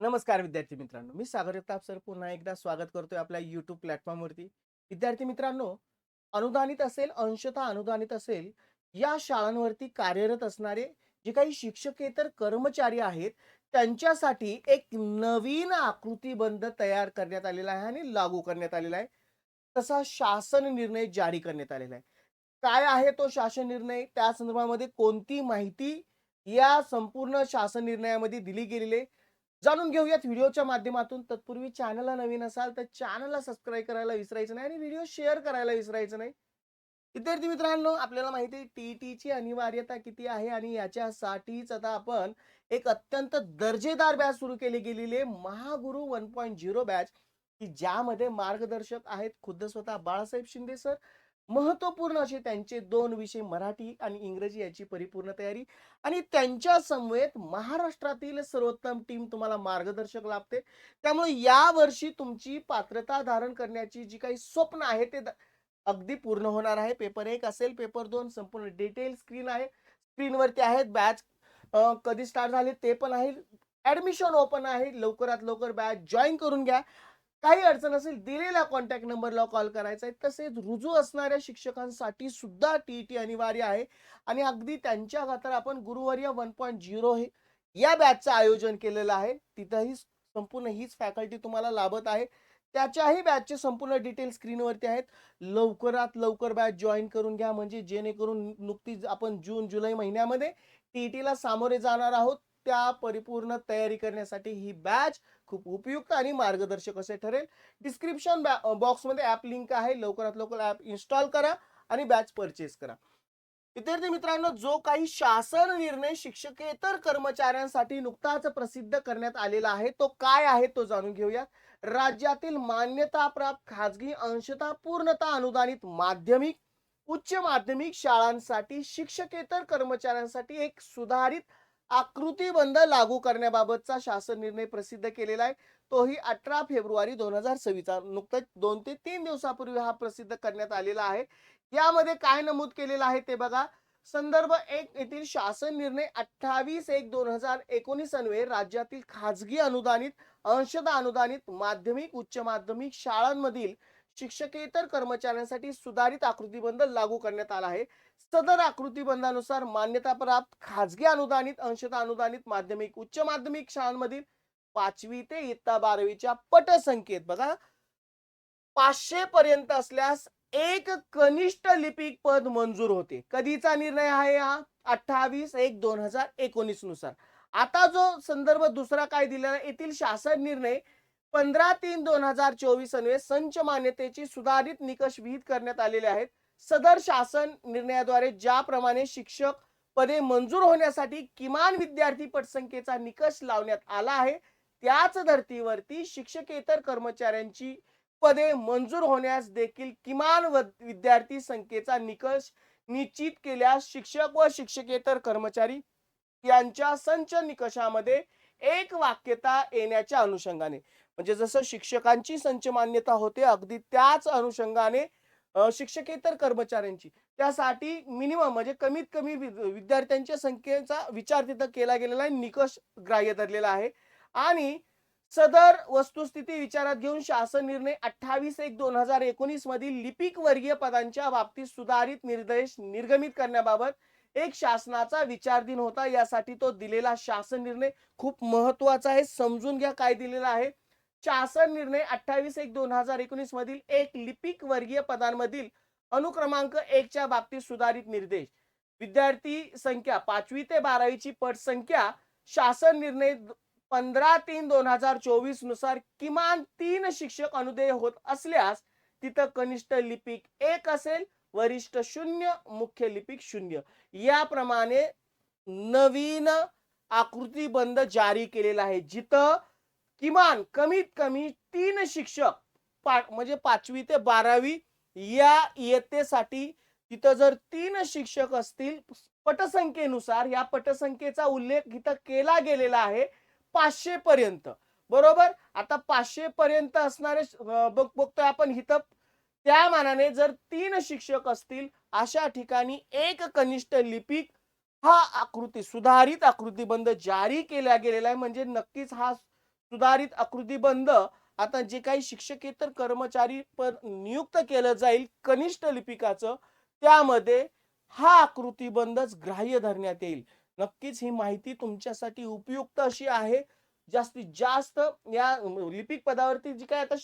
नमस्कार विद्यार्थी मित्रांनो, मी सागर जगताप सर पुन्हा एकदा स्वागत करतोय आपल्या YouTube प्लॅटफॉर्मवरती. विद्यार्थी मित्रांनो, अनुदानित असेल, अंशतः अनुदानित असेल, या शाळांवरती कार्यरत असणारे जे काही शिक्षकेतर कर्मचारी आहेत, त्यांच्यासाठी एक नवीन आकृतीबंध तयार करण्यात आलेला आहे आणि लागू करण्यात आलेला आहे. तसा शासन निर्णय जारी करण्यात आलेला आहे. काय आहे तो शासन निर्णय? त्या संदर्भामध्ये कोणती माहिती या संपूर्ण शासन निर्णयामध्ये दिली गेलेली आहे? जाणून घेऊयात व्हिडिओच्या माध्यमातून. तत्पूर्वी चॅनलला नवीन असाल तर चॅनलला सबस्क्राईब करायला विसरायचं नाही आणि व्हिडिओ शेअर करायला विसरायचं नाही. विद्यार्थी मित्रांनो, आपल्याला माहिती आहे टी-ईटीची अनिवार्यता किती आहे आणि याच्यासाठीच आता आपण एक अत्यंत दर्जेदार बॅच सुरू केली गेलेली आहे, महागुरु 1.0 बॅच, की ज्यामध्ये मार्गदर्शक आहेत खुद्द स्वतः बाळासाहेब शिंदे सर. महत्त्वपूर्ण असे त्यांचे 2 विषय मराठी आणि इंग्रजी याची परिपूर्ण तयारी आणि त्यांच्या समवेत महाराष्ट्रातील सर्वोत्तम टीम तुम्हाला मार्गदर्शक लाभते. त्यामुळे यावर्षी तुमची पात्रता धारण करण्याची जी काही स्वप्न आहे ते अगदी पूर्ण होणार आहे. पेपर 1 असेल, पेपर 2 संपूर्ण डिटेल स्क्रीन आहे. स्क्रीनवरती आहेत. बॅच कधी स्टार्ट झाले ते पण आहे. ॲडमिशन ओपन आहे. लवकरात लवकर बॅच जॉइन करून घ्या. काही अडचण असेल दिलेल्या कॉन्टॅक्ट नंबरला कॉल करायचा आहे. तसेच रुजू असणाऱ्या शिक्षकांसाठी सुद्धा टी-ई-टी अनिवार्य आहे आणि अगदी त्यांच्या खातर आपण गुरुवर्य 1.0 हे या बॅचचं आयोजन केलेलं आहे. तिथंही संपूर्ण हीच फॅकल्टी तुम्हाला लाभत आहे. त्याच्याही बॅचचे संपूर्ण डिटेल स्क्रीनवरती आहेत. लवकरात लवकर बॅच जॉइन करून घ्या, म्हणजे जेणेकरून नुकतीच आपण जून-जुलै महिन्यामध्ये टी-ई-टीला सामोरे जाणार आहोत. त्या परिपूर्ण तयारी करण्यासाठी ही बॅच खूप उपयुक्त आणि मार्गदर्शक असे ठरेल. डिस्क्रिप्शन बॉक्समध्ये ॲप लिंक आहे. लवकरात लवकर ॲप इन्स्टॉल करा आणि बॅच परचेस करा. विद्यार्थी मित्रांनो, जो काही शासन निर्णय शिक्षकेतर कर्मचाऱ्यांसाठी नुकताच प्रसिद्ध करण्यात आलेला आहे, तो काय आहे तो जाणून घेऊया. राज्यातील मान्यताप्राप्त खाजगी अंशतः पूर्णतः अनुदानित माध्यमिक, उच्च माध्यमिक शाळांसाठी शिक्षकेतर कर्मचाऱ्यांसाठी एक सुधारित आकृतीबंध लागू करण्याबाबतचा शासन निर्णय प्रसिद्ध केलेला आहे. तोही 18 फेब्रुवारी 2026 नुकताच 2 ते 3 दिवसापूर्वी हा प्रसिद्ध करण्यात आलेला आहे. यामध्ये काय नमूद केलेलं आहे ते बघा. संदर्भ 1 येथील शासन निर्णय 28/1/2019 अन्वये राज्यातील खाजगी अनुदानित, अंशतः अनुदानित माध्यमिक, उच्च माध्यमिक शाळांमधील शिक्षकेतर कर्मचाऱ्यांसाठी सुधारित आकृतीबंध लागू करण्यात आला आहे. सदर आकृतीबंधानुसार मान्यताप्राप्त खाजगी अनुदानित, अंशतः अनुदानित माध्यमिक, उच्च माध्यमिक शाळांमधील 5वी ते इयत्ता 12वीच्या पटसंख्येत बघा 500 पर्यंत असल्यास एक कनिष्ठ लिपिक पद मंजूर होते. कधीचा निर्णय आहे हा? 28/1/2019 नुसार. आता जो संदर्भ दुसरा काय दिलेला आहे, येथील शासन निर्णय 15/3/2024 अन्वये संच मान्यतेची सुधारित निकष विहित करण्यात आलेले आहेत. सदर शासन निर्णयाद्वारे ज्याप्रमाणे शिक्षक पदे मंजूर होण्यासाठी किमान विद्यार्थी पटसंख्येचा निकष लावण्यात आला आहे, त्याच धर्तीवरती शिक्षकेतर कर्मचाऱ्यांची पदे मंजूर होण्यास देखील किमान विद्यार्थी संख्येचा निकष निश्चित केल्यास शिक्षक व शिक्षकेतर कर्मचारी यांच्या संच निकषामध्ये एक वाक्यता येण्याच्या अनुषंगाने, म्हणजे जसं शिक्षकांची संच मान्यता होते अगदी त्याच अनुषंगाने शिक्षकेतर कर्मचाऱ्यांची त्यासाठी मिनिमम म्हणजे कमीत कमी विद्यार्थ्यांच्या संख्येचा विचार तिथं केला गेलेला आहे, निकष ग्राह्य धरलेला आहे. आणि सदर वस्तुस्थिती विचारात घेऊन शासन निर्णय 28/1/2019 मधील लिपिक वर्गीय पदांच्या बाबतीत सुधारित निर्देश निर्गमित करण्याबाबत एक शासनाचा विचारधीन होता. यासाठी तो दिलेला शासन निर्णय खूप महत्वाचा आहे. समजून घ्या काय दिलेला आहे. शासन निर्णय 28/1/2019 मधील एक लिपिक वर्गीय पदांमधील अनुक्रमांक 1 च्या बाबतीत सुधारित निर्देश. विद्यार्थी संख्या 5वी ते 12वीची पटसंख्या शासन निर्णय 15/3/2024 नुसार किमान 3 शिक्षक अनुदेय होत असल्यास तिथं कनिष्ठ लिपिक 1 असेल, वरिष्ठ 0, मुख्य लिपिक 0. याप्रमाणे नवीन आकृतीबंध जारी केलेला आहे, जिथं किमान कमीत कमी 3 शिक्षक म्हणजे 5वी ते 12वी या इयत्तेसाठी तिथं जर 3 शिक्षक असतील पटसंख्येनुसार, या पटसंख्येचा उल्लेख इथं केला गेलेला आहे 500 पर्यंत. बरोबर. आता 500 पर्यंत असणारे बघतोय आपण इथं त्या मानाने जर 3 शिक्षक असतील अशा ठिकाणी एक कनिष्ठ लिपिक हा सुधारित आकृतीबंध जारी केला गेलेला आहे. म्हणजे नक्कीच हा सुधारित आकृतीबंध आता जे काही शिक्षकेतर कर्मचारी पण नियुक्त केलं जाईल कनिष्ठ लिपिकाचं, त्यामध्ये हा आकृतीबंधच ग्राह्य धरण्यात येईल. नक्कीच ही माहिती तुमच्यासाठी उपयुक्त अशी आहे. जास्तीत जास्त या लिपिक पदावरती जी काही आता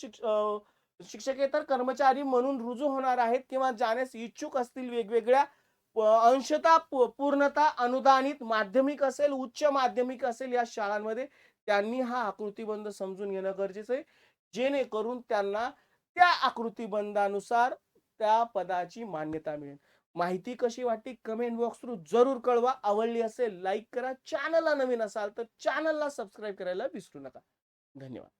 शिक्षकेतर कर्मचारी म्हणून रुजू होणार आहेत किंवा जाण्यास इच्छुक असतील वेगवेगळ्या अंशतः पूर्णतः अनुदानित माध्यमिक असेल, उच्च माध्यमिक असेल या शाळांमध्ये त्यांनी हा आकृतीबंध समजून घेणं गरजेचं आहे. जेणेकरून त्यांना त्या आकृतीबंधानुसार त्या पदाची मान्यता मिळेल. माहिती कशी वाटली कमेंट बॉक्स थ्रू जरूर कळवा. आवडली असेल लाईक करा. चॅनलला नवीन असाल तर चॅनलला सबस्क्राईब करायला विसरू नका. धन्यवाद.